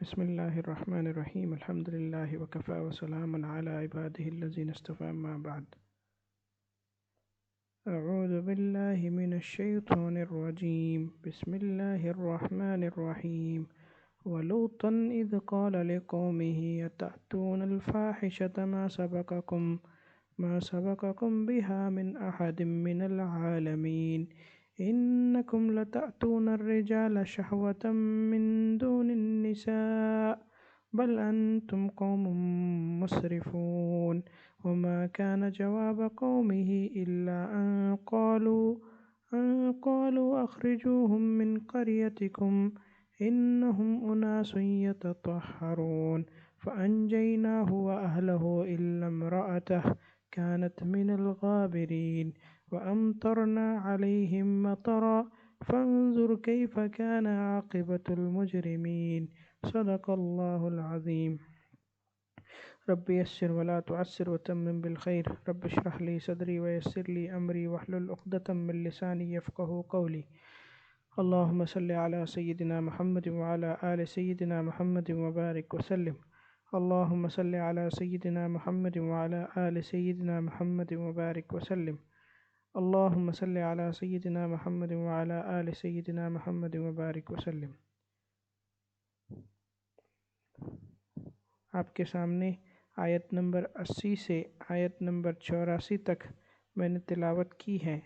بسم الله الرحمن الرحيم الحمد لله وكفى وسلام على عباده الذين اصطفى ما بعد. أعوذ بالله من الشيطان الرجيم. بسم الله الرحمن الرحيم. ولوطا إذ قال لقومه أتأتون الفاحشة ما سبقكم بها من أحد من العالمين إنكم لتأتون الرجال شهوة من دون النساء بل أنتم قوم مسرفون. وما كان جواب قومه إلا أن قالوا أخرجوهم من قريتكم إنهم أناس يتطهرون. فأنجيناه وأهله إلا امرأته كانت من الغابرين وأمطرنا عليهم مطرا فانظر كيف كان عاقبة المجرمين. صدق الله العظيم. رب يسر ولا تعسر وتمم بالخير. رب اشرح لي صدري ويسر لي أمري واحلل عقدة من لساني يفقه قولي. اللهم صل على سيدنا محمد وعلى آل سيدنا محمد وبارك وسلم. اللهم صل على سيدنا محمد وعلى آل سيدنا محمد وبارك وسلم. اللهم صل على سيدنا محمد وعلى آل سيدنا محمد وبارك وسلم. آپ کے سامنے آیت نمبر 80 سے آیت نمبر 84 تک میں نے تلاوت کی ہے.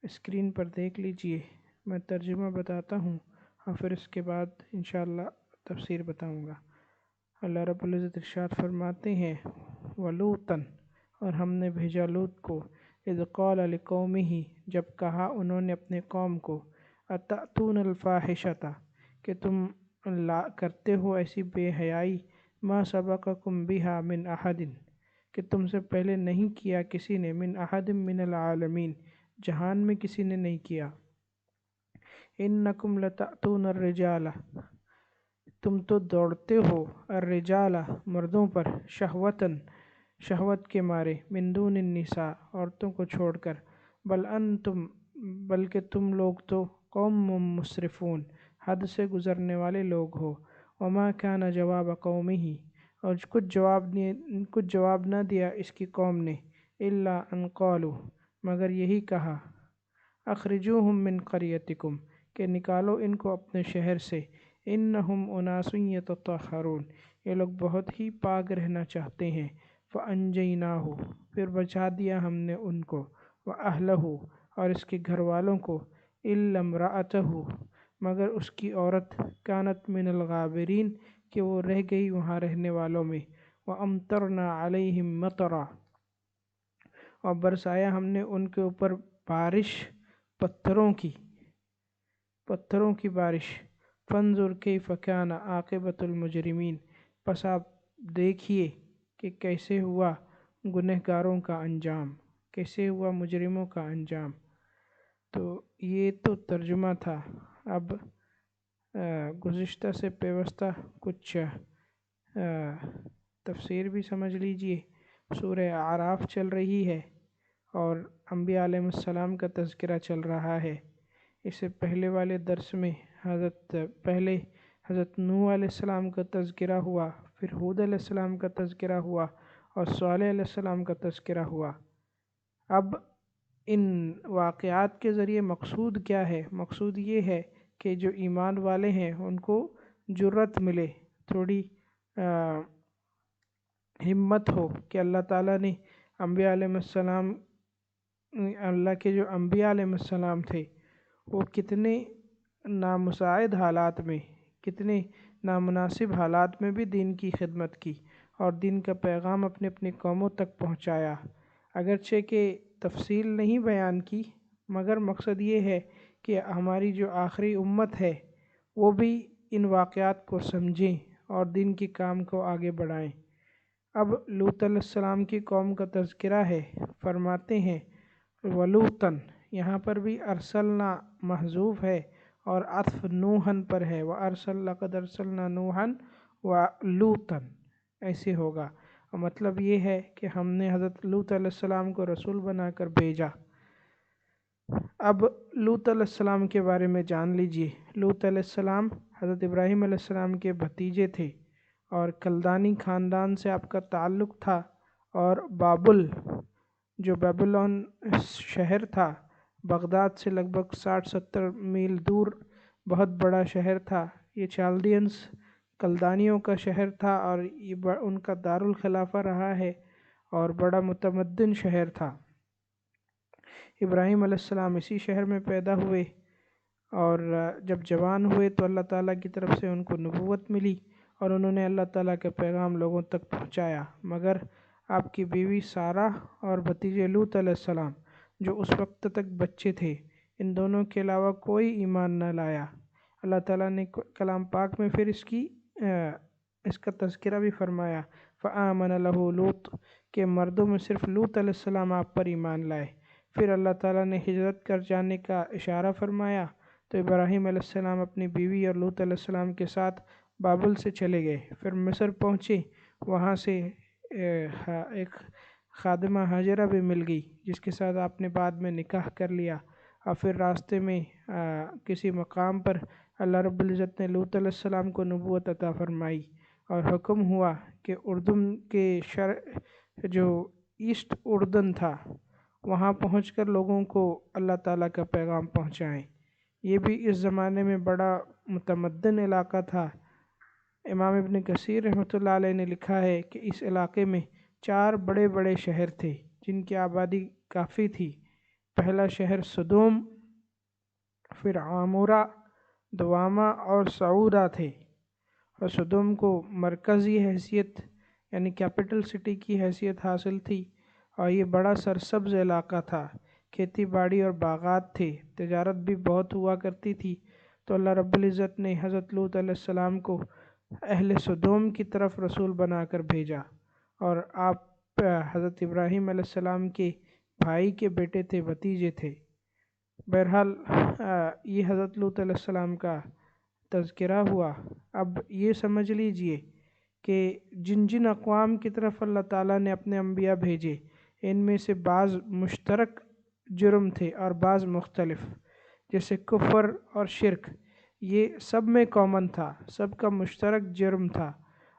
اسکرین پر دیکھ لیجئے. میں ترجمہ بتاتا ہوں اور پھر اس کے بعد انشاءاللہ تفسیر بتاؤں گا. اللہ رب العزت ارشاد فرماتے ہیں ولوطن، اور ہم نے بھیجا لوط کو، اذ قال لقومہ، جب کہا انہوں نے اپنے قوم کو، اتأتون الفاحشۃ، کہ تم کرتے ہو ایسی بے حیائی، ما سبقکم بہا من احد، کہ تم سے پہلے نہیں کیا کسی نے، من احد من العالمین، جہان میں کسی نے نہیں کیا. انکم لتأتون الرجال، تم تو دوڑتے ہو، الرجال مردوں پر، شہوتاً شہوت کے مارے، من دون النساء عورتوں کو چھوڑ کر، بل انتم بلکہ تم لوگ تو قوم مسرفون حد سے گزرنے والے لوگ ہو. وما کان جواب قومہ، اور کچھ جواب نہ دیا اس کی قوم نے، الا ان قالوا، مگر یہی کہا، اخرجوہم من قریتکم، کہ نکالو ان کو اپنے شہر سے، انہم اناس یتطہرون، یہ لوگ بہت ہی پاک رہنا چاہتے ہیں. فانجیناہ، پھر بچا دیا ہم نے ان کو، واہلہ، اور اس کے گھر والوں کو، الا امرأتہ، مگر اس کی عورت، کانت من الغابرین، کہ وہ رہ گئی وہاں رہنے والوں میں. وامطرنا علیہم مطرا، اور برسایا ہم نے ان کے اوپر بارش، پتھروں کی بارش. فانظر کیف کان عاقبۃ المجرمین، پس آپ دیکھیے کہ کیسے ہوا گنہگاروں کا انجام، کیسے ہوا مجرموں کا انجام. تو یہ تو ترجمہ تھا. اب گزشتہ سے پیوستہ کچھ تفسیر بھی سمجھ لیجئے. سورہ اعراف چل رہی ہے اور انبیاء علیہ السلام کا تذکرہ چل رہا ہے. اس سے پہلے والے درس میں حضرت نوح علیہ السلام کا تذکرہ ہوا، پھر ہود علیہ السلام کا تذکرہ ہوا اور صالح علیہ السلام کا تذکرہ ہوا. اب ان واقعات کے ذریعے مقصود کیا ہے؟ مقصود یہ ہے کہ جو ایمان والے ہیں ان کو جرأت ملے، تھوڑی ہمت ہو کہ اللہ تعالیٰ نے انبیاء علیہ السلام، اللہ کے جو انبیاء علیہ السلام تھے وہ کتنے نامساعد حالات میں، کتنے نامناسب حالات میں بھی دین کی خدمت کی اور دین کا پیغام اپنے اپنی قوموں تک پہنچایا. اگرچہ کہ تفصیل نہیں بیان کی، مگر مقصد یہ ہے کہ ہماری جو آخری امت ہے وہ بھی ان واقعات کو سمجھیں اور دین کی کام کو آگے بڑھائیں. اب لوط علیہ السلام کی قوم کا تذکرہ ہے. فرماتے ہیں ولوطن، یہاں پر بھی ارسلنا محذوف ہے اور عطف نوحن پر ہے، لقد ارسلنا نوحن ولوطن، ایسے ہوگا. مطلب یہ ہے کہ ہم نے حضرت لوط علیہ السلام کو رسول بنا کر بھیجا. اب لوط علیہ السلام کے بارے میں جان لیجئے. لوط علیہ السلام حضرت ابراہیم علیہ السلام کے بھتیجے تھے اور کلدانی خاندان سے آپ کا تعلق تھا، اور بابل جو بیبلون شہر تھا بغداد سے لگ بھگ 60-70 میل دور بہت بڑا شہر تھا۔ یہ چالدینس کلدانیوں کا شہر تھا اور یہ ان کا دارالخلافہ رہا ہے اور بڑا متمدن شہر تھا۔ ابراہیم علیہ السلام اسی شہر میں پیدا ہوئے، اور جب جوان ہوئے تو اللہ تعالیٰ کی طرف سے ان کو نبوت ملی اور انہوں نے اللہ تعالیٰ کا پیغام لوگوں تک پہنچایا، مگر آپ کی بیوی سارہ اور بھتیجے لوط علیہ السلام جو اس وقت تک بچے تھے، ان دونوں کے علاوہ کوئی ایمان نہ لایا۔ اللہ تعالیٰ نے کلام پاک میں پھر اس کا تذکرہ بھی فرمایا، فآمن لہ لوط، کہ مردوں میں صرف لوط علیہ السلام آپ پر ایمان لائے۔ پھر اللہ تعالیٰ نے ہجرت کر جانے کا اشارہ فرمایا تو ابراہیم علیہ السلام اپنی بیوی اور لوط علیہ السلام کے ساتھ بابل سے چلے گئے، پھر مصر پہنچے، وہاں سے ایک خادمہ ہاجرہ بھی مل گئی جس کے ساتھ آپ نے بعد میں نکاح کر لیا، اور پھر راستے میں کسی مقام پر اللہ رب العزت نے لوط علیہ السلام کو نبوت عطا فرمائی اور حکم ہوا کہ اردن کے جو ایسٹ اردن تھا وہاں پہنچ کر لوگوں کو اللہ تعالیٰ کا پیغام پہنچائیں۔ یہ بھی اس زمانے میں بڑا متمدن علاقہ تھا۔ امام ابن کثیر رحمۃ اللہ علیہ نے لکھا ہے کہ اس علاقے میں 4 بڑے بڑے شہر تھے جن کی آبادی کافی تھی۔ پہلا شہر سدوم، پھر عامورہ، دوامہ اور سعودہ تھے، اور سدوم کو مرکزی حیثیت یعنی کیپٹل سٹی کی حیثیت حاصل تھی، اور یہ بڑا سرسبز علاقہ تھا، کھیتی باڑی اور باغات تھے، تجارت بھی بہت ہوا کرتی تھی۔ تو اللہ رب العزت نے حضرت لوط علیہ السلام کو اہل سدوم کی طرف رسول بنا کر بھیجا، اور آپ حضرت ابراہیم علیہ السلام کے بھائی کے بیٹے تھے، بھتیجے تھے۔ بہرحال یہ حضرت لوط علیہ السلام کا تذکرہ ہوا۔ اب یہ سمجھ لیجئے کہ جن جن اقوام کی طرف اللہ تعالیٰ نے اپنے انبیاء بھیجے، ان میں سے بعض مشترک جرم تھے اور بعض مختلف، جیسے کفر اور شرک، یہ سب میں کامن تھا، سب کا مشترک جرم تھا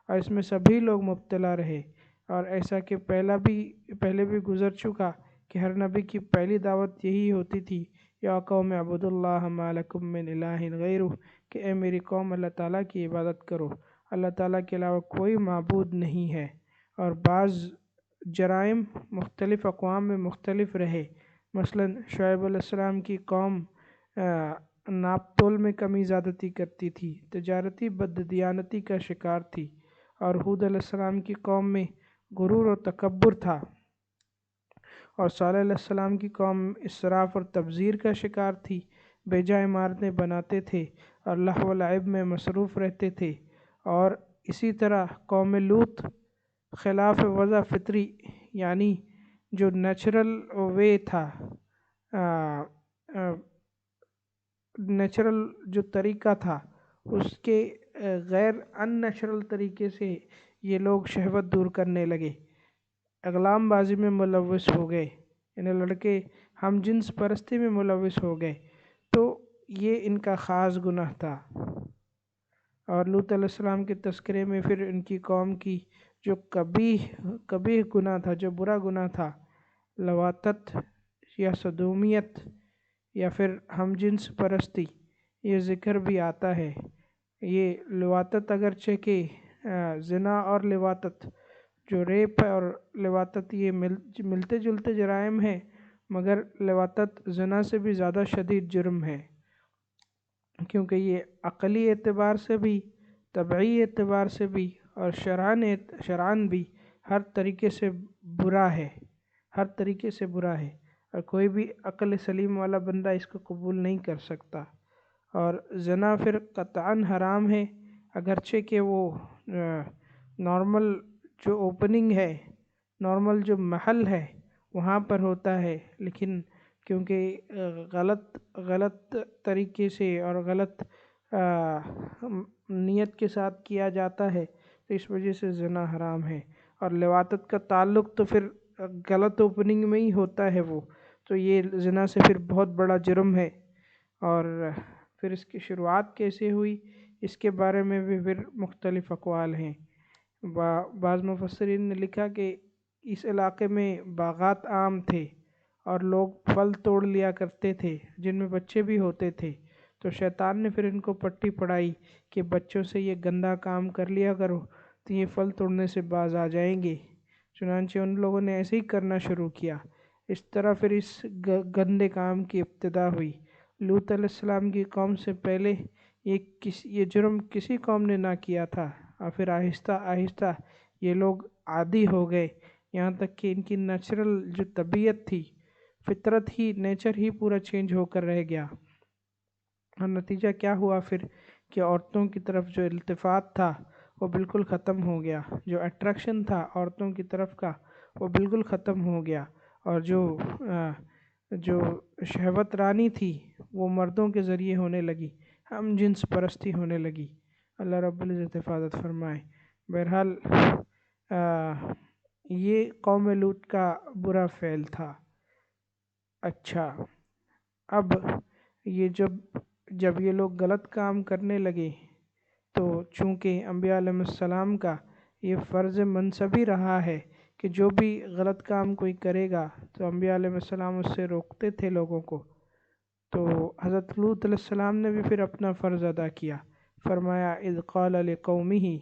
اور اس میں سبھی لوگ مبتلا رہے، اور ایسا کہ پہلے بھی گزر چکا کہ ہر نبی کی پہلی دعوت یہی ہوتی تھی، یا قوم اعبدوا اللہ ما لکم من الہ غیرہ، کہ اے میری قوم اللہ تعالیٰ کی عبادت کرو، اللہ تعالیٰ کے علاوہ کوئی معبود نہیں ہے۔ اور بعض جرائم مختلف اقوام میں مختلف رہے، مثلا شعیب علیہ السلام کی قوم ناپ تول میں کمی زیادتی کرتی تھی، تجارتی بددیانتی کا شکار تھی، اور ہود علیہ السلام کی قوم میں غرور و تکبر تھا، اور صالح علیہ السلام کی قوم اسراف اور تبذیر کا شکار تھی، بے جا عمارتیں بناتے تھے اور لہو و لعب میں مصروف رہتے تھے، اور اسی طرح قوم لوط خلاف وضع فطری یعنی جو نیچرل وے تھا، نیچرل جو طریقہ تھا اس کے غیر ان نیچرل طریقے سے یہ لوگ شہوت دور کرنے لگے، اغلام بازی میں ملوث ہو گئے، یعنی لڑکے ہم جنس پرستی میں ملوث ہو گئے، تو یہ ان کا خاص گناہ تھا۔ اور لوط علیہ السلام کے تذکرے میں پھر ان کی قوم کی جو قبیح گناہ تھا، جو برا گناہ تھا، لواطت یا صدومیت یا پھر ہم جنس پرستی، یہ ذکر بھی آتا ہے۔ یہ لواطت اگرچہ کہ زنا اور لواطت جو ریپ اور لواطت یہ ملتے جلتے جرائم ہیں، مگر لواطت زنا سے بھی زیادہ شدید جرم ہے، کیونکہ یہ عقلی اعتبار سے بھی، طبعی اعتبار سے بھی اور شرعاً بھی ہر طریقے سے برا ہے، ہر طریقے سے برا ہے، اور کوئی بھی عقل سلیم والا بندہ اس کو قبول نہیں کر سکتا۔ اور زنا پھر قطعاً حرام ہے، اگرچہ کہ وہ نارمل جو اوپننگ ہے، نارمل جو محل ہے وہاں پر ہوتا ہے، لیکن کیونکہ غلط طریقے سے اور غلط نیت کے ساتھ کیا جاتا ہے تو اس وجہ سے زنا حرام ہے، اور لواطت کا تعلق تو پھر غلط اوپننگ میں ہی ہوتا ہے وہ، تو یہ زنا سے پھر بہت بڑا جرم ہے۔ اور پھر اس کی شروعات کیسے ہوئی، اس کے بارے میں بھی پھر مختلف اقوال ہیں۔ بعض مفسرین نے لکھا کہ اس علاقے میں باغات عام تھے اور لوگ پھل توڑ لیا کرتے تھے جن میں بچے بھی ہوتے تھے، تو شیطان نے پھر ان کو پٹی پڑھائی کہ بچوں سے یہ گندا کام کر لیا کرو تو یہ پھل توڑنے سے باز آ جائیں گے۔ چنانچہ ان لوگوں نے ایسے ہی کرنا شروع کیا۔ اس طرح پھر اس گندے کام کی ابتدا ہوئی۔ لوط علیہ السلام کی قوم سے پہلے یہ جرم کسی قوم نے نہ کیا تھا، اور پھر آہستہ آہستہ یہ لوگ عادی ہو گئے، یہاں تک کہ ان کی نیچرل جو طبیعت تھی، فطرت ہی، نیچر ہی پورا چینج ہو کر رہ گیا۔ اور نتیجہ کیا ہوا پھر کہ عورتوں کی طرف جو التفات تھا وہ بالکل ختم ہو گیا، جو اٹریکشن تھا عورتوں کی طرف کا وہ بالکل ختم ہو گیا، اور جو شہوت رانی تھی وہ مردوں کے ذریعے ہونے لگی، ہم جنس پرستی ہونے لگی۔ اللہ رب العزت حفاظت فرمائے۔ بہرحال یہ قوم لوط کا برا فعل تھا۔ اچھا، اب یہ جب یہ لوگ غلط کام کرنے لگے تو چونکہ انبیاء علیہ السلام کا یہ فرض منصبی رہا ہے کہ جو بھی غلط کام کوئی کرے گا تو انبیاء علیہ السلام اس سے روکتے تھے لوگوں کو، تو حضرت لوط علیہ السلام نے بھی پھر اپنا فرض ادا کیا۔ فرمایا اذ قال لقومہ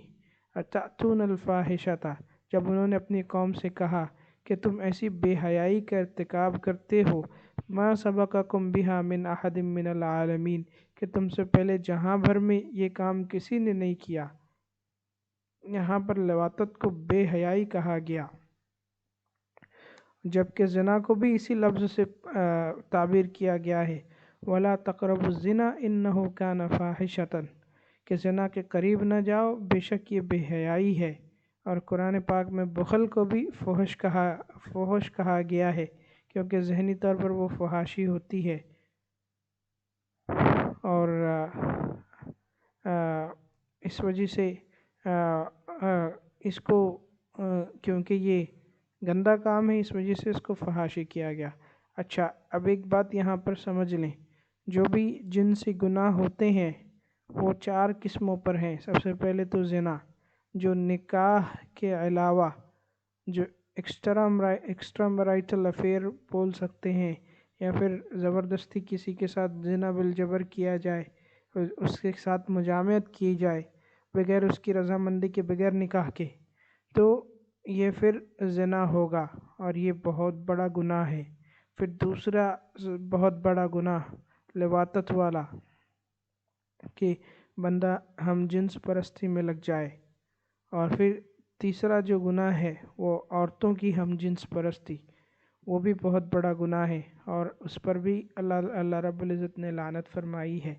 اتأتون الفاحشۃ، جب انہوں نے اپنی قوم سے کہا کہ تم ایسی بے حیائی کا ارتکاب کرتے ہو، ما سبقکم بہا من احد من العالمین، کہ تم سے پہلے جہاں بھر میں یہ کام کسی نے نہیں کیا۔ یہاں پر لواطت کو بے حیائی کہا گیا، جبکہ زنا کو بھی اسی لفظ سے تعبیر کیا گیا ہے، وَلَا تَقْرَبُوا الزِّنَا إِنَّهُ كَانَ فَاحِشَةً، کہ زنا کے قریب نہ جاؤ، بے شک یہ بے حیائی ہے۔ اور قرآن پاک میں بخل کو بھی فحش کہا گیا ہے، کیونکہ ذہنی طور پر وہ فحاشی ہوتی ہے، اور اس وجہ سے اس کو کیونکہ یہ گندا کام ہے اس وجہ سے اس کو فحاشی کیا گیا۔ اچھا، اب ایک بات یہاں پر سمجھ لیں، جو بھی جنسی گناہ ہوتے ہیں وہ 4 قسموں پر ہیں۔ سب سے پہلے تو زنا، جو نکاح کے علاوہ جو ایکسٹرا میرائٹل افیئر بول سکتے ہیں، یا پھر زبردستی کسی کے ساتھ زنا بالجبر کیا جائے، اس کے ساتھ مجامعت کی جائے بغیر اس کی رضامندی کے، بغیر نکاح کے، تو یہ پھر زنا ہوگا اور یہ بہت بڑا گناہ ہے۔ پھر دوسرا بہت بڑا گناہ لواطت والا، کہ بندہ ہم جنس پرستی میں لگ جائے، اور پھر تیسرا جو گناہ ہے وہ عورتوں کی ہم جنس پرستی، وہ بھی بہت بڑا گناہ ہے، اور اس پر بھی اللہ رب العزت نے لعنت فرمائی ہے۔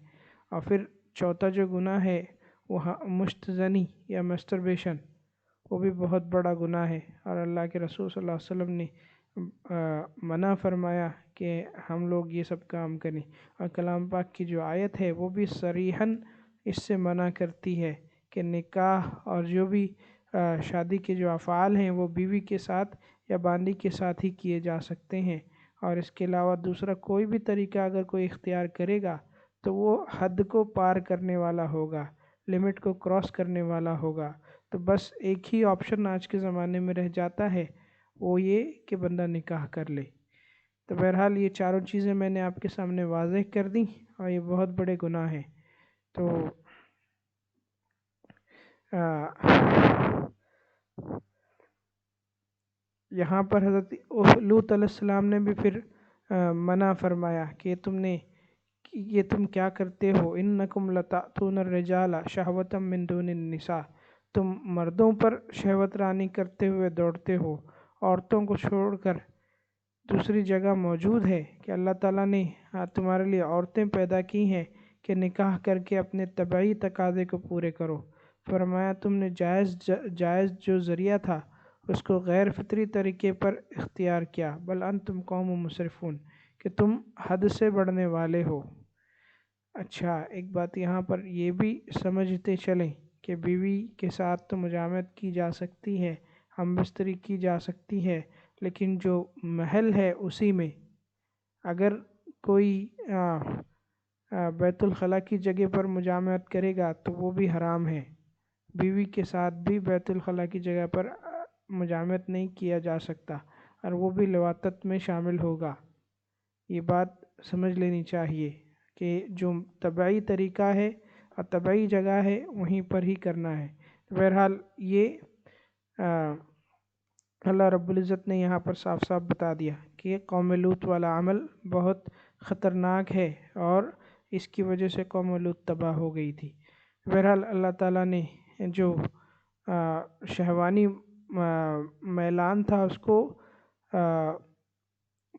اور پھر چوتھا جو گناہ ہے وہ مشت زنی یا مسٹربیشن، وہ بھی بہت بڑا گناہ ہے، اور اللہ کے رسول صلی اللہ علیہ وسلم نے منع فرمایا کہ ہم لوگ یہ سب کام کریں، اور کلام پاک کی جو آیت ہے وہ بھی صریحاً اس سے منع کرتی ہے کہ نکاح اور جو بھی شادی کے جو افعال ہیں وہ بیوی کے ساتھ یا باندی کے ساتھ ہی کیے جا سکتے ہیں، اور اس کے علاوہ دوسرا کوئی بھی طریقہ اگر کوئی اختیار کرے گا تو وہ حد کو پار کرنے والا ہوگا، لمٹ کو کراس کرنے والا ہوگا۔ تو بس ایک ہی آپشن آج کے زمانے میں رہ جاتا ہے، وہ یہ کہ بندہ نکاح کر لے۔ تو بہرحال یہ چاروں چیزیں میں نے آپ کے سامنے واضح کر دیں، اور یہ بہت بڑے گناہ ہیں۔ تو یہاں پر حضرت لوط علیہ السلام نے بھی پھر منع فرمایا کہ یہ تم کیا کرتے ہو، انکم لتأتون الرجال شہوۃ من دون النساء، تم مردوں پر شہوت رانی کرتے ہوئے دوڑتے ہو، عورتوں کو چھوڑ کر۔ دوسری جگہ موجود ہے کہ اللہ تعالیٰ نے تمہارے لیے عورتیں پیدا کی ہیں کہ نکاح کر کے اپنے طبعی تقاضے کو پورے کرو۔ فرمایا تم نے جائز جو ذریعہ تھا اس کو غیر فطری طریقے پر اختیار کیا، بل انتم قوم مسرفون، کہ تم حد سے بڑھنے والے ہو۔ اچھا، ایک بات یہاں پر یہ بھی سمجھتے چلیں کہ بیوی کے ساتھ تو مجامعت کی جا سکتی ہے، ہم بستری کی جا سکتی ہے، لیکن جو محل ہے اسی میں اگر کوئی بیت الخلا کی جگہ پر مجامعت کرے گا تو وہ بھی حرام ہے۔ بیوی کے ساتھ بھی بیت الخلا کی جگہ پر مجامعت نہیں کیا جا سکتا، اور وہ بھی لواطت میں شامل ہوگا۔ یہ بات سمجھ لینی چاہیے کہ جو طبعی طریقہ ہے اور طبعی جگہ ہے وہیں پر ہی کرنا ہے۔ بہرحال یہ اللہ رب العزت نے یہاں پر صاف صاف بتا دیا کہ قوم لوط والا عمل بہت خطرناک ہے، اور اس کی وجہ سے قوم لوط تباہ ہو گئی تھی۔ بہرحال اللہ تعالیٰ نے جو شہوانی میلان تھا اس کو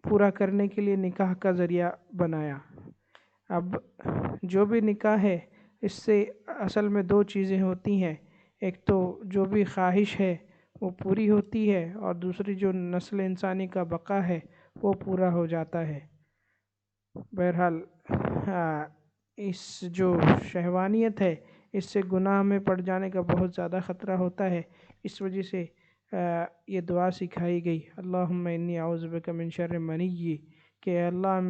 پورا کرنے کے لیے نکاح کا ذریعہ بنایا۔ اب جو بھی نکاح ہے اس سے اصل میں دو چیزیں ہوتی ہیں، ایک تو جو بھی خواہش ہے وہ پوری ہوتی ہے، اور دوسری جو نسل انسانی کا بقا ہے وہ پورا ہو جاتا ہے۔ بہرحال اس جو شہوانیت ہے اس سے گناہ میں پڑ جانے کا بہت زیادہ خطرہ ہوتا ہے، اس وجہ سے یہ دعا سکھائی گئی، اللہم انی اعوذ بک من شر منی، کہ اللہ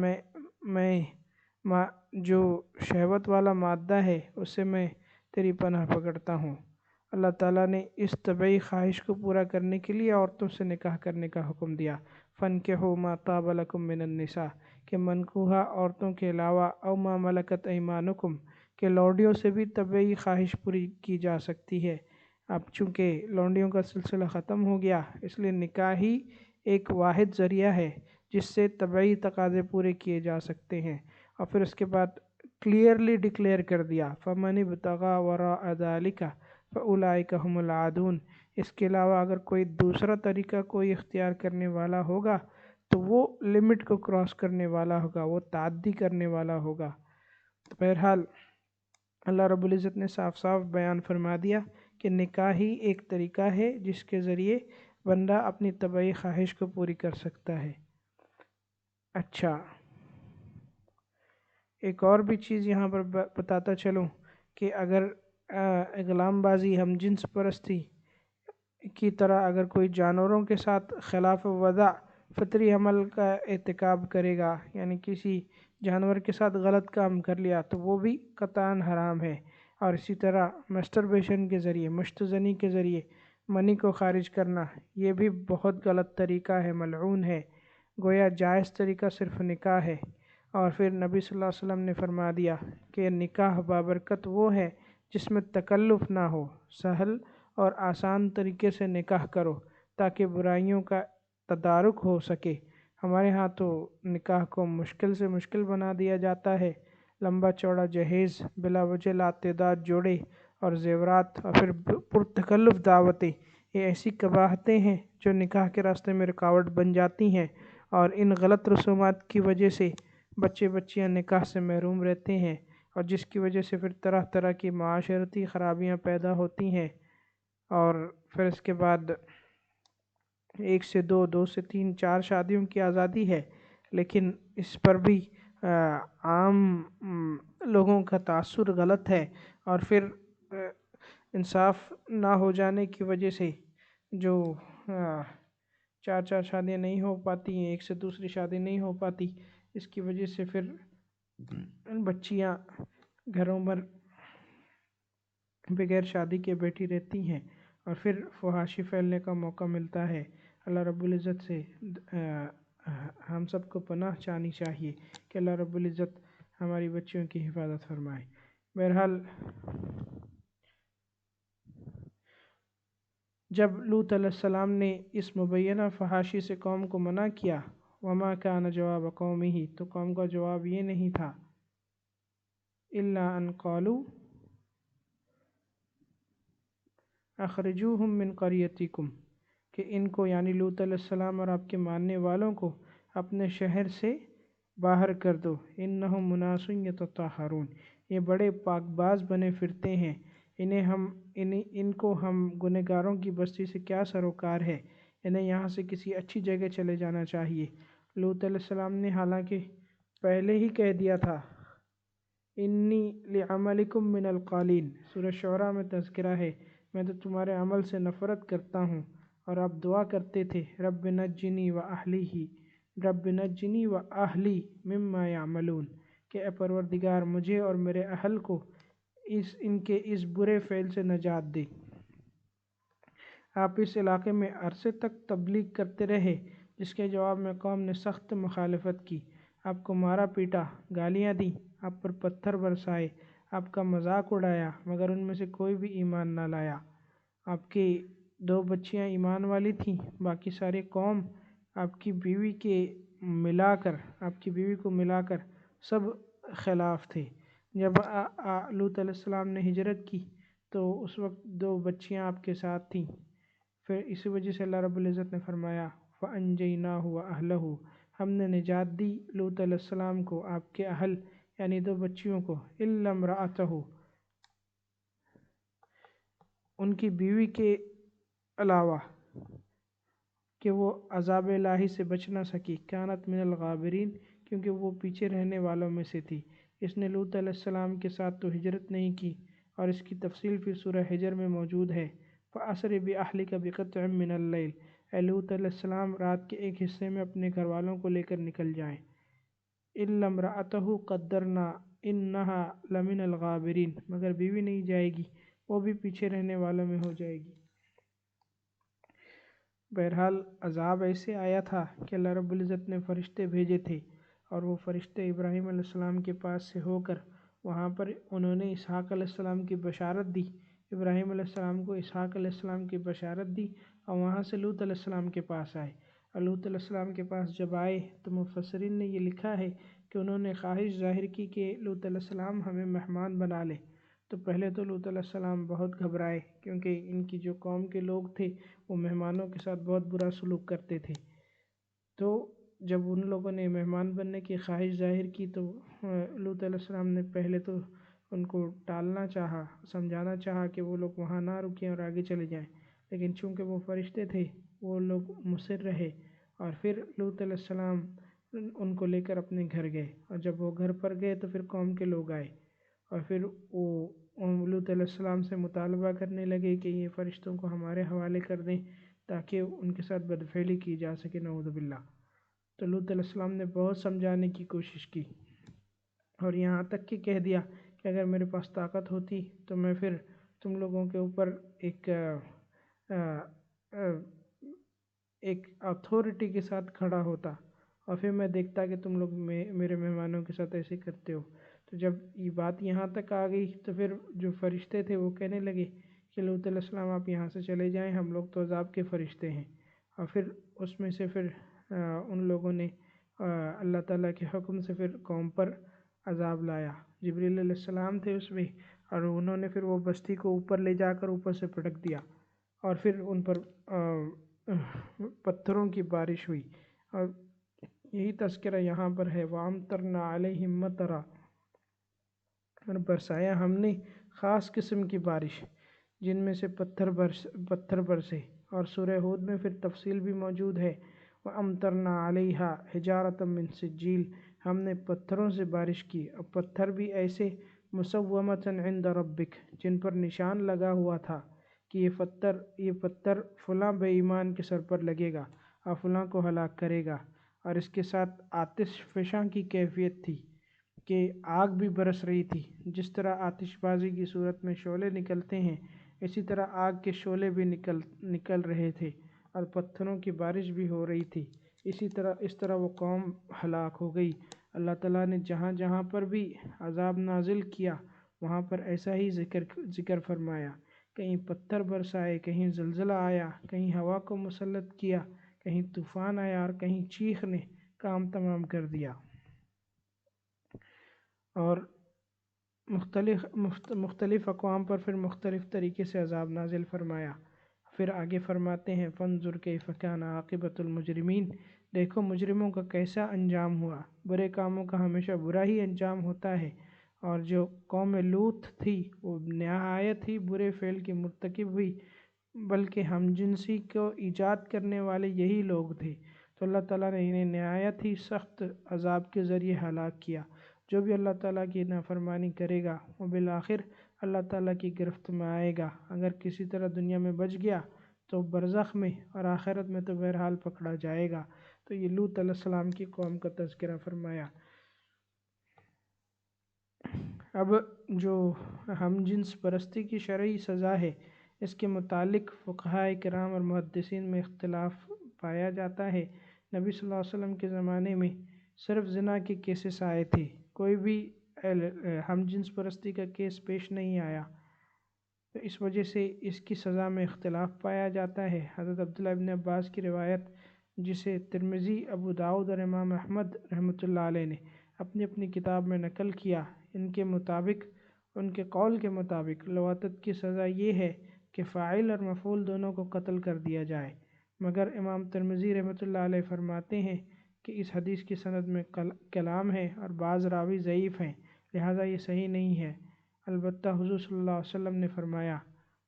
میں جو شہوت والا مادہ ہے اس سے میں تیری پناہ پکڑتا ہوں۔ اللہ تعالیٰ نے اس طبعی خواہش کو پورا کرنے کے لیے عورتوں سے نکاح کرنے کا حکم دیا، فَانكِحُوا مَا طَابَ لَكُم مِّنَ النِّسَاءِ، کہ منکوحہ عورتوں کے علاوہ، او ما ملکت ایمانکم، کہ لونڈیوں سے بھی طبعی خواہش پوری کی جا سکتی ہے۔ اب چونکہ لونڈیوں کا سلسلہ ختم ہو گیا، اس لیے نکاح ہی ایک واحد ذریعہ ہے جس سے طبعی تقاضے پورے کیے جا سکتے ہیں۔ اور پھر اس کے بعد کلیئرلی ڈکلیئر کر دیا، فَمَنِ ابْتَغَىٰ وَرَاءَ ذَلِكَ فَأُولَٰئِكَ هُمُ الْعَادُونَ، اس کے علاوہ اگر کوئی دوسرا طریقہ کوئی اختیار کرنے والا ہوگا تو وہ لمٹ کو کراس کرنے والا ہوگا، وہ تعدی کرنے والا ہوگا۔ بہرحال اللہ رب العزت نے صاف صاف بیان فرما دیا کہ نکاح ہی ایک طریقہ ہے جس کے ذریعے بندہ اپنی طبعی خواہش کو پوری کر سکتا ہے۔ اچھا، ایک اور بھی چیز یہاں پر بتاتا چلوں کہ اگر اغلام بازی، ہم جنس پرستی کی طرح اگر کوئی جانوروں کے ساتھ خلاف وضع فطری عمل کا ارتکاب کرے گا، یعنی کسی جانور کے ساتھ غلط کام کر لیا، تو وہ بھی قطعاً حرام ہے۔ اور اسی طرح مسٹربیشن کے ذریعے، مشتزنی کے ذریعے منی کو خارج کرنا، یہ بھی بہت غلط طریقہ ہے، ملعون ہے۔ گویا جائز طریقہ صرف نکاح ہے۔ اور پھر نبی صلی اللہ علیہ وسلم نے فرما دیا کہ نکاح بابرکت وہ ہے جس میں تکلف نہ ہو، سہل اور آسان طریقے سے نکاح کرو تاکہ برائیوں کا تدارک ہو سکے۔ ہمارے ہاں تو نکاح کو مشکل سے مشکل بنا دیا جاتا ہے، لمبا چوڑا جہیز، بلا وجہ لاتعداد جوڑے اور زیورات، اور پھر پرتکلف دعوتیں، یہ ایسی قباحتیں ہیں جو نکاح کے راستے میں رکاوٹ بن جاتی ہیں، اور ان غلط رسومات کی وجہ سے بچے بچیاں نکاح سے محروم رہتے ہیں، اور جس کی وجہ سے پھر طرح طرح کی معاشرتی خرابیاں پیدا ہوتی ہیں۔ اور پھر اس کے بعد 1 سے 2، 2 سے 3، 4 شادیوں کی آزادی ہے، لیکن اس پر بھی عام لوگوں کا تاثر غلط ہے، اور پھر انصاف نہ ہو جانے کی وجہ سے جو 4 شادیاں نہیں ہو پاتی ہیں، ایک سے دوسری شادی نہیں ہو پاتی، اس کی وجہ سے پھر بچیاں گھروں پر بغیر شادی کے بیٹھی رہتی ہیں، اور پھر فحاشی پھیلنے کا موقع ملتا ہے۔ اللہ رب العزت سے ہم سب کو پناہ چاہنی چاہیے کہ اللہ رب العزت ہماری بچیوں کی حفاظت فرمائے۔ بہرحال جب لوط علیہ السلام نے اس مبینہ فحاشی سے قوم کو منع کیا، وما کان جواب قومہ، تو قوم کا جواب یہ نہیں تھا الا ان قالوا اخرجوہم من قریتکم، کہ ان کو یعنی لوط علیہ السلام اور آپ کے ماننے والوں کو اپنے شہر سے باہر کر دو، انہم اناس یتطہرون، یہ بڑے پاک باز بنے پھرتے ہیں، ان کو ہم گنہگاروں کی بستی سے کیا سروکار ہے، انہیں یہاں سے کسی اچھی جگہ چلے جانا چاہیے۔ لوط علیہ السلام نے حالانکہ پہلے ہی کہہ دیا تھا انی لعملکم من القالین، سورہ شعراء میں تذکرہ ہے، میں تو تمہارے عمل سے نفرت کرتا ہوں، اور آپ دعا کرتے تھے رب نجنی و اہلی مما یعملون، کہ اے پروردگار مجھے اور میرے اہل کو ان کے اس برے فعل سے نجات دے۔ آپ اس علاقے میں عرصے تک تبلیغ کرتے رہے، جس کے جواب میں قوم نے سخت مخالفت کی، آپ کو مارا پیٹا، گالیاں دیں، آپ پر پتھر برسائے، آپ کا مذاق اڑایا، مگر ان میں سے کوئی بھی ایمان نہ لایا۔ آپ کی 2 بچیاں ایمان والی تھیں، باقی ساری قوم آپ کی بیوی کو ملا کر سب خلاف تھے۔ جب لوط علیہ السلام نے ہجرت کی تو اس وقت 2 بچیاں آپ کے ساتھ تھیں۔ پھر اسی وجہ سے اللہ رب العزت نے فرمایا فَأَنْجَيْنَاهُ وَأَهْلَهُ، ہم نے نجات دی لوط علیہ السلام کو، آپ کے اہل یعنی 2 بچیوں کو، إِلَّا امْرَأَتَهُ، ان کی بیوی کے علاوہ کہ وہ عذاب الہی سے بچ نہ سکی، كانت من الغابرین، کیونکہ وہ پیچھے رہنے والوں میں سے تھی۔ اس نے لوط علیہ السلام کے ساتھ تو ہجرت نہیں کی، اور اس کی تفصیل پھر سورہ حجر میں موجود ہے۔ فَأَسْرِ بِأَهْلِكَ بِقِطْعٍ مِّنَ اللَّيْلِ، اے لوط علیہ السلام رات کے ایک حصے میں اپنے گھر والوں کو لے کر نکل جائیں۔ إِلَّا امْرَأَتَهُ قَدَّرْنَا إِنَّهَا لَمِنَ الْغَابِرِينَ، مگر بیوی نہیں جائے گی، وہ بھی پیچھے رہنے والوں میں ہو جائے گی۔ بہرحال عذاب ایسے آیا تھا کہ اللہ رب العزت نے فرشتے بھیجے تھے، اور وہ فرشتے ابراہیم علیہ السلام کے پاس سے ہو کر وہاں پر انہوں نے اسحاق علیہ السلام کی بشارت دی، ابراہیم علیہ السلام کو اسحاق علیہ السلام کی بشارت دی، اور وہاں سے لوط علیہ السلام کے پاس آئے۔ اور لوط علیہ السلام کے پاس جب آئے تو مفسرین نے یہ لکھا ہے کہ انہوں نے خواہش ظاہر کی کہ لوط علیہ السلام ہمیں مہمان بنا لے۔ تو پہلے تو لوط علیہ السلام بہت گھبرائے، کیونکہ ان کی جو قوم کے لوگ تھے وہ مہمانوں کے ساتھ بہت برا سلوک کرتے تھے۔ تو جب ان لوگوں نے مہمان بننے کی خواہش ظاہر کی تو لوط علیہ السلام نے پہلے تو ان کو ٹالنا چاہا، سمجھانا چاہا کہ وہ لوگ وہاں نہ رکیں اور آگے چلے جائیں، لیکن چونکہ وہ فرشتے تھے وہ لوگ مصر رہے، اور پھر لوط علیہ السلام ان کو لے کر اپنے گھر گئے، اور جب وہ گھر پر گئے تو پھر قوم کے لوگ آئے، اور پھر وہ لوط علیہ السلام سے مطالبہ کرنے لگے کہ یہ فرشتوں کو ہمارے حوالے کر دیں تاکہ ان کے ساتھ بدفعلی کی جا سکے، نعوذ باللہ۔ تو لوط علیہ السلام نے بہت سمجھانے کی کوشش کی، اور یہاں تک کہ کہہ دیا کہ اگر میرے پاس طاقت ہوتی تو میں پھر تم لوگوں کے اوپر ایک اتھارٹی کے ساتھ کھڑا ہوتا، اور پھر میں دیکھتا کہ تم لوگ میرے مہمانوں کے ساتھ ایسے کرتے ہو۔ تو جب یہ بات یہاں تک آ گئی تو پھر جو فرشتے تھے وہ کہنے لگے کہ لوط علیہ السلام آپ یہاں سے چلے جائیں، ہم لوگ تو عذاب کے فرشتے ہیں۔ اور پھر اس میں سے پھر ان لوگوں نے اللہ تعالیٰ کے حکم سے پھر قوم پر عذاب لایا۔ جبریل علیہ السلام تھے اس میں، اور انہوں نے پھر وہ بستی کو اوپر لے جا کر اوپر سے پٹک دیا، اور پھر ان پر پتھروں کی بارش ہوئی۔ اور یہی تذکرہ یہاں پر ہے وَأَمْطَرْنَا عَلَيْهِمْ مَطَرًا، اور برسایا ہم نے خاص قسم کی بارش جن میں سے پتھر برسے، اور سورہ ہود میں پھر تفصیل بھی موجود ہے وَأَمْطَرْنَا عَلَيْهَا حِجَارَةً مِّن سِجِّيلٍ، ہم نے پتھروں سے بارش کی، اور پتھر بھی ایسے مُسَوَّمَةً عِندَ رَبِّكَ، جن پر نشان لگا ہوا تھا کہ یہ پتھر فلاں بے ایمان کے سر پر لگے گا اور فلاں کو ہلاک کرے گا۔ اور اس کے ساتھ آتش فشاں کی کیفیت تھی کہ آگ بھی برس رہی تھی، جس طرح آتش بازی کی صورت میں شعلے نکلتے ہیں اسی طرح آگ کے شعلے بھی نکل رہے تھے، اور پتھروں کی بارش بھی ہو رہی تھی۔ اس طرح وہ قوم ہلاک ہو گئی۔ اللہ تعالیٰ نے جہاں جہاں پر بھی عذاب نازل کیا وہاں پر ایسا ہی ذکر فرمایا، کہیں پتھر برسائے، کہیں زلزلہ آیا، کہیں ہوا کو مسلط کیا، کہیں طوفان آیا، اور کہیں چیخ نے کام تمام کر دیا، اور مختلف اقوام پر پھر مختلف طریقے سے عذاب نازل فرمایا۔ پھر آگے فرماتے ہیں فَانظُرْ كَيْفَ كَانَ عَاقِبَةُ الْمُجْرِمِينَ، دیکھو مجرموں کا کیسا انجام ہوا۔ برے کاموں کا ہمیشہ برا ہی انجام ہوتا ہے، اور جو قوم لوط تھی وہ نہایت ہی برے فعل کی مرتکب ہوئی، بلکہ ہم جنسی کو ایجاد کرنے والے یہی لوگ تھے، تو اللہ تعالیٰ نے انہیں نہایت ہی سخت عذاب کے ذریعے ہلاک کیا۔ جو بھی اللہ تعالیٰ کی نافرمانی کرے گا وہ بالآخر اللہ تعالیٰ کی گرفت میں آئے گا، اگر کسی طرح دنیا میں بچ گیا تو برزخ میں، اور آخرت میں تو بہرحال پکڑا جائے گا۔ تو یہ لوط علیہ السلام کی قوم کا تذکرہ فرمایا۔ اب جو ہم جنس پرستی کی شرعی سزا ہے، اس کے متعلق فقہائے کرام اور محدثین میں اختلاف پایا جاتا ہے۔ نبی صلی اللہ علیہ وسلم کے زمانے میں صرف زنا کے کیسز آئے تھے، کوئی بھی ہم جنس پرستی کا کیس پیش نہیں آیا، تو اس وجہ سے اس کی سزا میں اختلاف پایا جاتا ہے۔ حضرت عبداللہ ابن عباس کی روایت، جسے ترمذی، ابو داؤد اور امام احمد رحمۃ اللہ علیہ نے اپنی اپنی کتاب میں نقل کیا، ان کے مطابق، ان کے قول کے مطابق لواطت کی سزا یہ ہے کہ فاعل اور مفعول دونوں کو قتل کر دیا جائے، مگر امام ترمذی رحمۃ اللہ علیہ فرماتے ہیں کہ اس حدیث کی سند میں کلام ہے اور بعض راوی ضعیف ہیں، لہذا یہ صحیح نہیں ہے۔ البتہ حضور صلی اللہ علیہ وسلم نے فرمایا،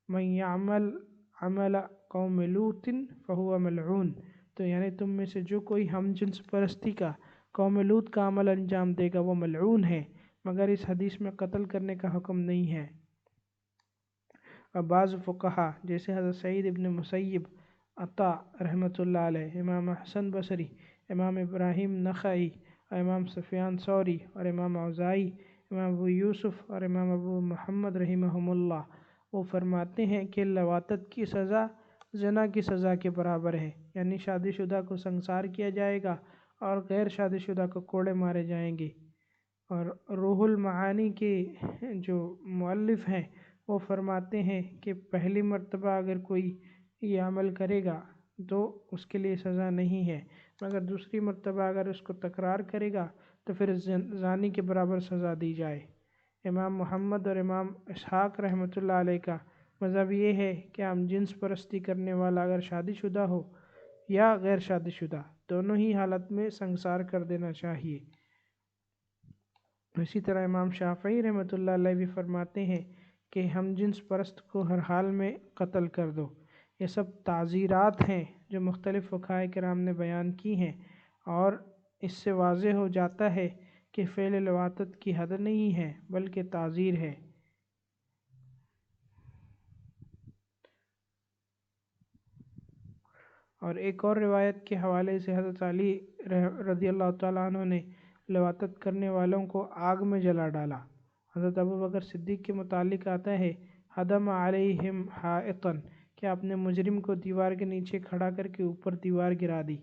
من یعمل عمل قوم لوط فہو ملعون، تو یعنی تم میں سے جو کوئی ہم جنس پرستی کا قوم لوط کا عمل انجام دے گا وہ ملعون ہے، مگر اس حدیث میں قتل کرنے کا حکم نہیں ہے۔ اور بعض فقہا جیسے حضرت سعید ابن مسیب، عطا رحمۃ اللہ علیہ، امام حسن بصری، امام ابراہیم نخعی اور امام سفیان ثوری اور امام اوزاعی، امام ابو یوسف اور امام ابو محمد رحمہم اللہ، وہ فرماتے ہیں کہ لواطت کی سزا زنا کی سزا کے برابر ہے، یعنی شادی شدہ کو سنسار کیا جائے گا اور غیر شادی شدہ کو کوڑے مارے جائیں گے۔ اور روح المعانی کے جو مؤلف ہیں وہ فرماتے ہیں کہ پہلی مرتبہ اگر کوئی یہ عمل کرے گا تو اس کے لیے سزا نہیں ہے، مگر دوسری مرتبہ اگر اس کو تکرار کرے گا تو پھر زانی کے برابر سزا دی جائے۔ امام محمد اور امام اسحاق رحمۃ اللہ علیہ کا مذہب یہ ہے کہ ہم جنس پرستی کرنے والا اگر شادی شدہ ہو یا غیر شادی شدہ، دونوں ہی حالت میں سنسار کر دینا چاہیے۔ اسی طرح امام شافعی رحمۃ اللہ علیہ بھی فرماتے ہیں کہ ہم جنس پرست کو ہر حال میں قتل کر دو۔ یہ سب تعزیرات ہیں جو مختلف فقہائے کرام نے بیان کی ہیں، اور اس سے واضح ہو جاتا ہے کہ فعل لواطت کی حد نہیں ہے بلکہ تعزیر ہے۔ اور ایک اور روایت کے حوالے سے حضرت علی رضی اللہ تعالیٰ عنہ نے لواطت کرنے والوں کو آگ میں جلا ڈالا۔ حضرت ابو بکر صدیق کے متعلق آتا ہے، حدم علیہم حائطً، کہ آپ نے مجرم کو دیوار کے نیچے کھڑا کر کے اوپر دیوار گرا دی۔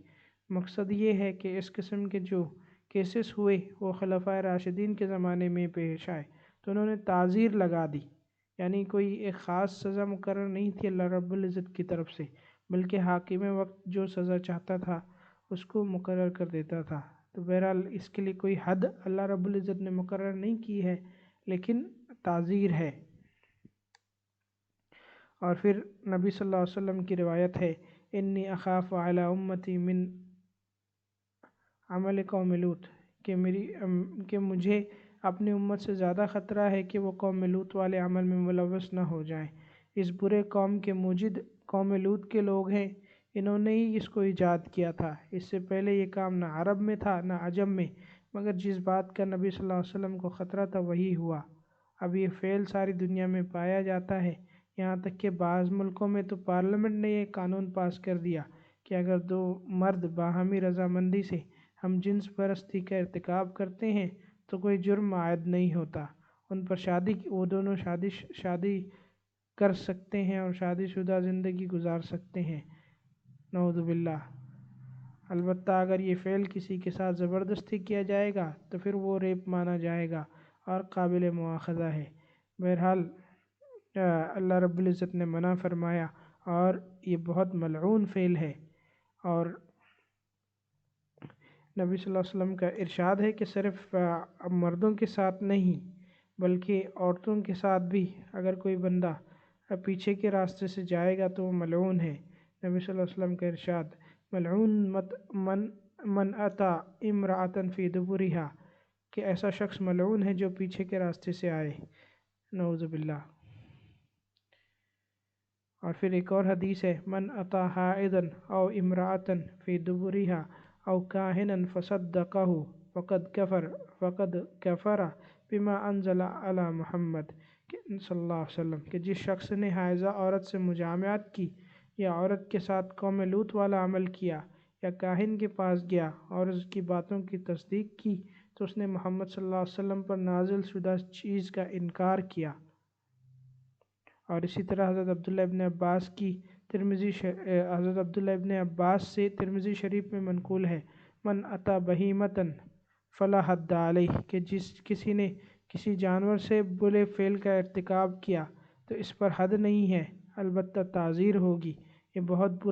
مقصد یہ ہے کہ اس قسم کے جو کیسز ہوئے وہ خلفائے راشدین کے زمانے میں پیش آئے تو انہوں نے تعزیر لگا دی، یعنی کوئی ایک خاص سزا مقرر نہیں تھی اللہ رب العزت کی طرف سے، بلکہ حاکم وقت جو سزا چاہتا تھا اس کو مقرر کر دیتا تھا۔ تو بہرحال اس کے لیے کوئی حد اللہ رب العزت نے مقرر نہیں کی ہے، لیکن تعزیر ہے۔ اور پھر نبی صلی اللہ علیہ وسلم کی روایت ہے، انی اخاف علی امتی من عمل قوم لوط، کہ مجھے اپنی امت سے زیادہ خطرہ ہے کہ وہ قوم لوط والے عمل میں ملوث نہ ہو جائیں۔ اس برے قوم کے موجد قوم لوط کے لوگ ہیں، انہوں نے ہی اس کو ایجاد کیا تھا۔ اس سے پہلے یہ کام نہ عرب میں تھا نہ عجم میں، مگر جس بات کا نبی صلی اللہ علیہ وسلم کو خطرہ تھا وہی ہوا۔ اب یہ فعل ساری دنیا میں پایا جاتا ہے، یہاں تک کہ بعض ملکوں میں تو پارلیمنٹ نے یہ قانون پاس کر دیا کہ اگر دو مرد باہمی رضامندی سے ہم جنس پرستی کا ارتکاب کرتے ہیں تو کوئی جرم عائد نہیں ہوتا، ان پر وہ دونوں شادی کر سکتے ہیں اور شادی شدہ زندگی گزار سکتے ہیں، نعوذ باللہ۔ البتہ اگر یہ فعل کسی کے ساتھ زبردستی کیا جائے گا تو پھر وہ ریپ مانا جائے گا اور قابل مواخذہ ہے۔ بہرحال اللہ رب العزت نے منع فرمایا اور یہ بہت ملعون فعل ہے۔ اور نبی صلی اللہ علیہ وسلم کا ارشاد ہے کہ صرف مردوں کے ساتھ نہیں بلکہ عورتوں کے ساتھ بھی اگر کوئی بندہ پیچھے کے راستے سے جائے گا تو وہ ملعون ہے۔ نبی صلی اللہ علیہ وسلم کا ارشاد، ملعون من اتی امرأۃ فی دبرہا، کہ ایسا شخص ملعون ہے جو پیچھے کے راستے سے آئے، نعوذ باللہ۔ اور پھر ایک اور حدیث ہے، من اتی حائضا او امرأۃ فی دبرہا او کاہنا فصدقہ فقد کفر بما انزل علی محمد صلی اللہ علیہ وسلم، کہ جس شخص نے حائضہ عورت سے مجامعت کی یا عورت کے ساتھ قوم لوط والا عمل کیا یا کاہن کے پاس گیا اور اس کی باتوں کی تصدیق کی تو اس نے محمد صلی اللہ علیہ وسلم پر نازل شدہ چیز کا انکار کیا۔ اور اسی طرح حضرت عبداللہ ابن عباس کی حضرت عبداللہ ابن عباس سے ترمذی شریف میں منقول ہے، من اتا بہیمتن فلا حد علیہ، کہ کسی نے کسی جانور سے برے فعل کا ارتکاب کیا تو اس پر حد نہیں ہے، البتہ تعزیر ہوگی، یہ بہت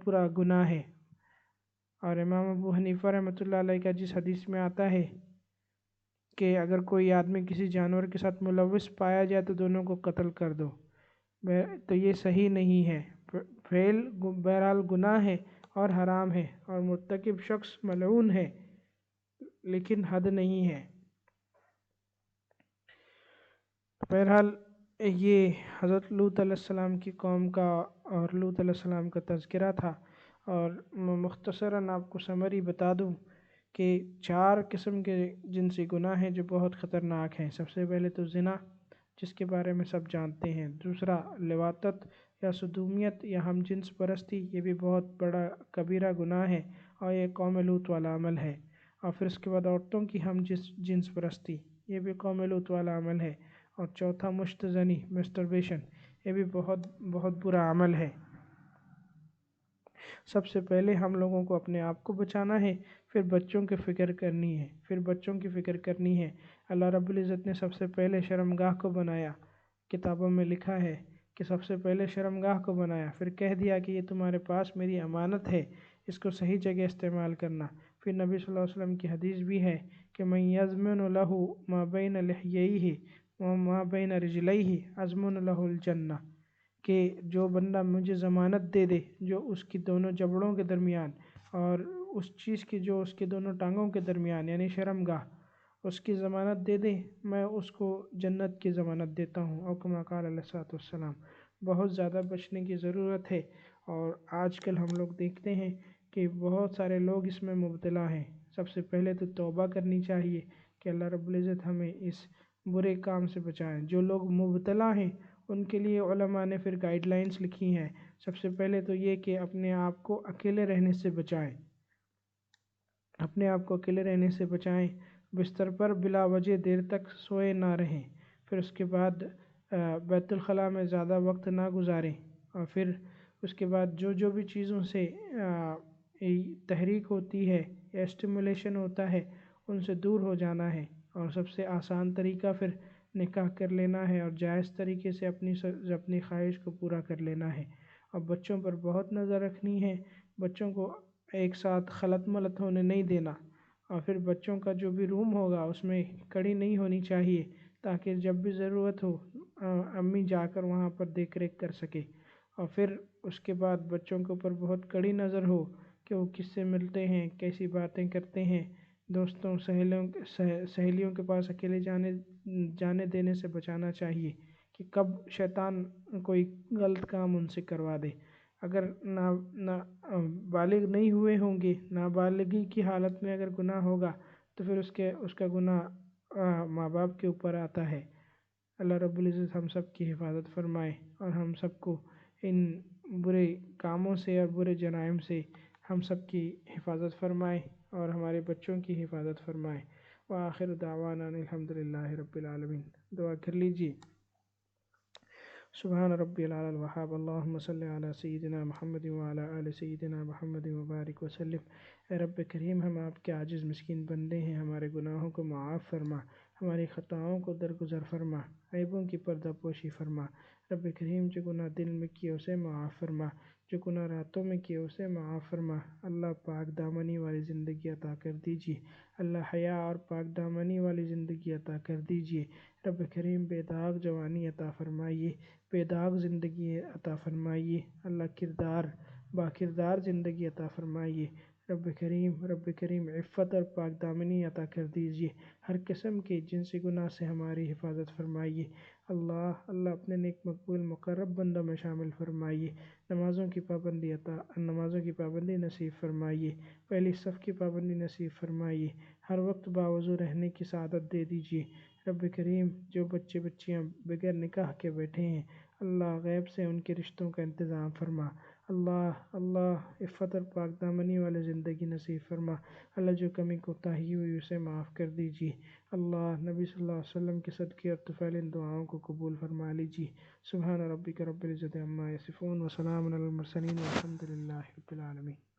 برا گناہ ہے۔ اور امام ابو حنیفہ رحمۃ اللہ علیہ کا جس حدیث میں آتا ہے کہ اگر کوئی آدمی کسی جانور کے ساتھ ملوث پایا جائے تو دونوں کو قتل کر دو، تو یہ صحیح نہیں ہے۔ فعل بہرحال گناہ ہے اور حرام ہے اور مرتکب شخص ملعون ہے، لیکن حد نہیں ہے۔ بہرحال یہ حضرت لوط علیہ السلام کی قوم کا اور لوط علیہ السلام کا تذکرہ تھا، اور مختصراً آپ کو سمری بتا دوں کہ 4 قسم کے جنسی گناہ ہیں جو بہت خطرناک ہیں۔ سب سے پہلے تو زنا، جس کے بارے میں سب جانتے ہیں۔ دوسرا لواطت یا صدومیت یا ہم جنس پرستی، یہ بھی بہت بڑا کبیرہ گناہ ہے اور یہ قوم لوط والا عمل ہے۔ اور پھر اس کے بعد عورتوں کی ہم جنس پرستی، یہ بھی قوم لوط والا عمل ہے۔ اور چوتھا مشت زنی، مسٹربیشن، یہ بھی بہت برا عمل ہے۔ سب سے پہلے ہم لوگوں کو اپنے آپ کو بچانا ہے، پھر بچوں کی فکر کرنی ہے۔ اللہ رب العزت نے سب سے پہلے شرمگاہ کو بنایا، کتابوں میں لکھا ہے کہ سب سے پہلے شرمگاہ کو بنایا، پھر کہہ دیا کہ یہ تمہارے پاس میری امانت ہے، اس کو صحیح جگہ استعمال کرنا۔ پھر نبی صلی اللہ علیہ وسلم کی حدیث بھی ہے کہ من یضمن لہ ما بین لحییہ وما بین رجلیہ اضمن لہ الجنہ، کہ جو بندہ مجھے ضمانت دے دے جو اس کی دونوں جبڑوں کے درمیان اور اس چیز کی جو اس کے دونوں ٹانگوں کے درمیان یعنی شرمگاہ، اس کی ضمانت دے دے، میں اس کو جنت کی ضمانت دیتا ہوں۔ اور کما قال علیہ الصلوۃ والسلام، بہت زیادہ بچنے کی ضرورت ہے، اور آج کل ہم لوگ دیکھتے ہیں کہ بہت سارے لوگ اس میں مبتلا ہیں۔ سب سے پہلے تو توبہ کرنی چاہیے کہ اللہ رب العزت ہمیں اس برے کام سے بچائیں۔ جو لوگ مبتلا ہیں ان کے لیے علماء نے پھر گائیڈ لائنز لکھی ہیں۔ سب سے پہلے تو یہ کہ اپنے آپ کو اکیلے رہنے سے بچائیں، بستر پر بلا وجہ دیر تک سوئے نہ رہیں۔ پھر اس کے بعد بیت الخلاء میں زیادہ وقت نہ گزاریں، اور پھر اس کے بعد جو بھی چیزوں سے تحریک ہوتی ہے یا اسٹیمولیشن ہوتا ہے ان سے دور ہو جانا ہے، اور سب سے آسان طریقہ پھر نکاح کر لینا ہے اور جائز طریقے سے اپنی خواہش کو پورا کر لینا ہے۔ اور بچوں پر بہت نظر رکھنی ہے، بچوں کو ایک ساتھ خلط ملط ہونے نہیں دینا، اور پھر بچوں کا جو بھی روم ہوگا اس میں کڑی نہیں ہونی چاہیے تاکہ جب بھی ضرورت ہو امی جا کر وہاں پر دیکھ ریکھ کر سکے۔ اور پھر اس کے بعد بچوں کے اوپر بہت کڑی نظر ہو کہ وہ کس سے ملتے ہیں، کیسی باتیں کرتے ہیں، دوستوں سہیلیوں کے پاس اکیلے جانے دینے سے بچانا چاہیے کہ کب شیطان کوئی غلط کام ان سے کروا دے۔ اگر بالغ نہیں ہوئے ہوں گے، نابالغی کی حالت میں اگر گناہ ہوگا تو پھر اس کا گناہ ماں باپ کے اوپر آتا ہے۔ اللہ رب العزت ہم سب کی حفاظت فرمائے اور ہم سب کو ان برے کاموں سے اور برے جرائم سے ہم سب کی حفاظت فرمائے اور ہمارے بچوں کی حفاظت فرمائے۔ وآخر دعوانا الحمدللہ رب العالمین۔ دعا کر لیجیے۔ سبحان ربی العلی الوہاب، اللہم صلی علی سیدنا محمد وعلی آل سیدنا محمد وبارک وسلم۔ اے رب کریم، ہم آپ کے عاجز مسکین بندے ہیں، ہمارے گناہوں کو معاف فرما، ہماری خطاؤں کو درگزر فرما، عیبوں کی پردہ پوشی فرما۔ رب کریم، جو گناہ دل میں کیے اسے معاف فرما، جو گناہ راتوں میں کیے اسے معاف فرما۔ اللہ پاک دامنی والی زندگی عطا کر دیجیے، اللہ حیا اور پاک دامنی والی زندگی عطا کر دیجیے۔ رب کریم، بے داغ جوانی عطا فرمائیے، بے داغ زندگی عطا فرمائیے، اللہ با کردار زندگی عطا فرمائیے۔ رب کریم عفت اور پاک دامنی عطا کر دیجیے، ہر قسم کے جنسی گناہ سے ہماری حفاظت فرمائیے۔ اللہ اپنے نیک مقبول مقرب بندوں میں شامل فرمائیے، نمازوں کی پابندی نصیب فرمائیے، پہلی صف کی پابندی نصیب فرمائیے، ہر وقت باوضو رہنے کی سعادت دے دیجیے۔ رب کریم، جو بچے بچیاں بغیر نکاح کے بیٹھے ہیں، اللہ غیب سے ان کے رشتوں کا انتظام فرما، اللہ اللہ عفت اور پاک دامنی والے زندگی نصیب فرما۔ اللہ جو کمی کوتاہی ہوئی اسے معاف کر دیجیے۔ اللہ نبی صلی اللہ علیہ وسلم کے صدقے اور طفیل ان دعاؤں کو قبول فرما لیجیے۔ سبحان ربک رب العزت عما یصفون وسلام علی المرسلین والحمد للہ رب العالمین۔